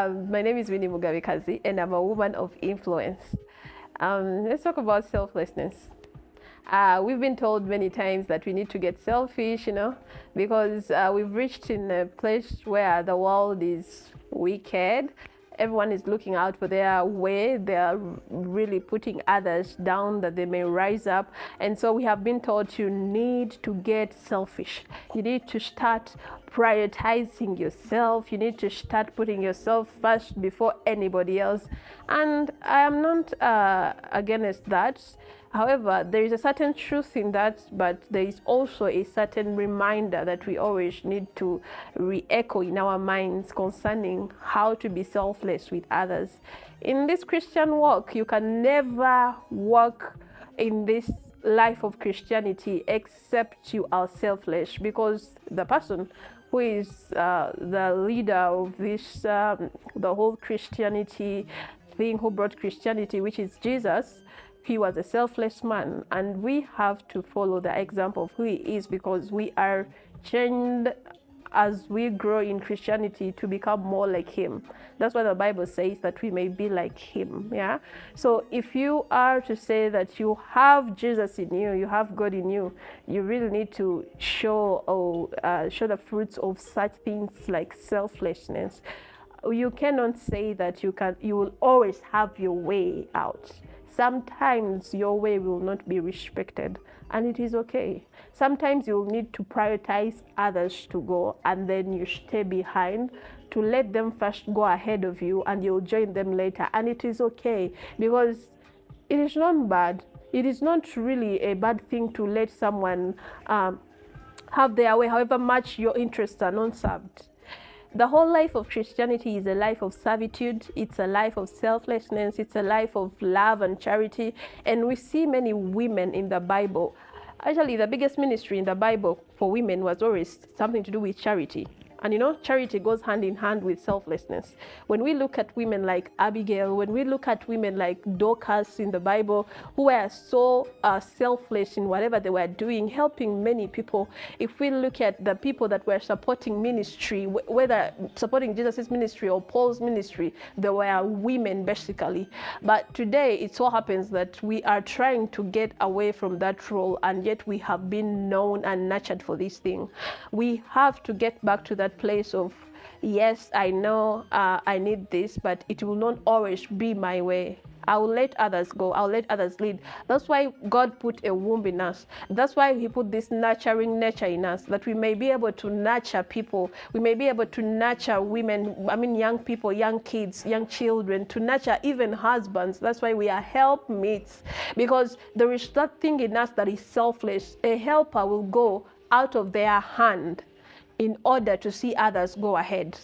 My name is Winnie Mugabekazi, and I'm a woman of influence. Let's talk about selflessness. We've been told many times that we need to get selfish, because we've reached in a place where the world is wicked. Everyone is looking out for their way. They are really putting others down that they may rise up. And so we have been told you need to get selfish. You need to start prioritizing yourself. You need to start putting yourself first before anybody else. And I am not against that. However, there is a certain truth in that, but there is also a certain reminder that we always need to re-echo in our minds concerning how to be selfless with others. In this Christian walk, you can never walk in this life of Christianity except you are selfless, because the person who is the leader of this, the whole Christianity thing, who brought Christianity, which is Jesus, he was a selfless man, and we have to follow the example of who he is, because we are changed as we grow in Christianity to become more like him. That's what the Bible says, that we may be like him. Yeah. So if you are to say that you have Jesus in you, you have God in you, you really need to show the fruits of such things like selflessness. You cannot say that you will always have your way out. Sometimes your way will not be respected, and it is okay. Sometimes you'll need to prioritize others to go, and then you stay behind to let them first go ahead of you, and you'll join them later. And it is okay, because it is not bad. It is not really a bad thing to let someone have their way, however much your interests are not served. The whole life of Christianity is a life of servitude. It's a life of selflessness. It's a life of love and charity. And we see many women in the Bible. Actually, the biggest ministry in the Bible for women was always something to do with charity. And charity goes hand in hand with selflessness. When we look at women like Abigail, when we look at women like Dorcas in the Bible, who were so selfless in whatever they were doing, helping many people. If we look at the people that were supporting ministry, whether supporting Jesus' ministry or Paul's ministry, they were women basically. But today, it so happens that we are trying to get away from that role, and yet we have been known and nurtured for this thing. We have to get back to that place of, yes, I know I need this, but it will not always be my way. I will let others go. I'll let others lead. That's why God put a womb in us. That's why he put this nurturing nature in us, that we may be able to nurture people. We may be able to nurture women, young people, young kids, young children, to nurture even husbands. That's why we are helpmates, because there is that thing in us that is selfless. A helper will go out of their hand in order to see others go ahead.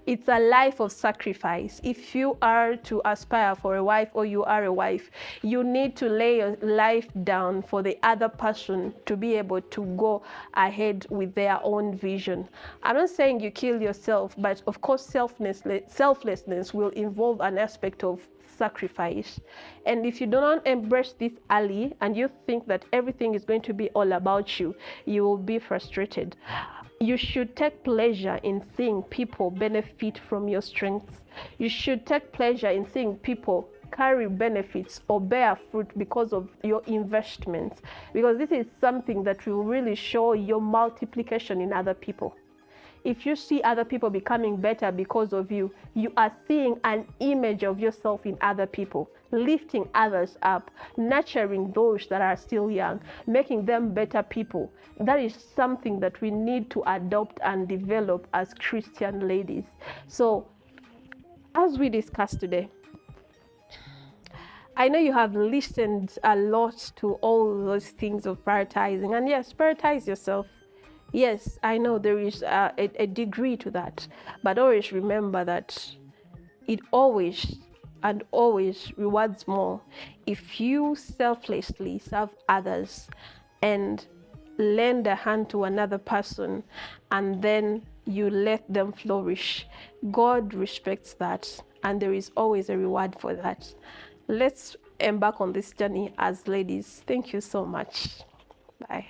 It's a life of sacrifice. If you are to aspire for a wife, or you are a wife, you need to lay your life down for the other person to be able to go ahead with their own vision. I'm not saying you kill yourself, but of course selflessness will involve an aspect of sacrifice. And if you do not embrace this early, and you think that everything is going to be all about you, you will be frustrated. You should take pleasure in seeing people benefit from your strengths. You should take pleasure in seeing people carry benefits or bear fruit because of your investments, because this is something that will really show your multiplication in other people. If you see other people becoming better because of you, you are seeing an image of yourself in other people, lifting others up, nurturing those that are still young, making them better people. That is something that we need to adopt and develop as Christian ladies. So, as we discussed today, I know you have listened a lot to all those things of prioritizing, and yes, prioritize yourself. Yes, I know there is a degree to that, but always remember that it always and always rewards more if you selflessly serve others and lend a hand to another person, and then you let them flourish. God respects that, and there is always a reward for that. Let's embark on this journey as ladies. Thank you so much. Bye.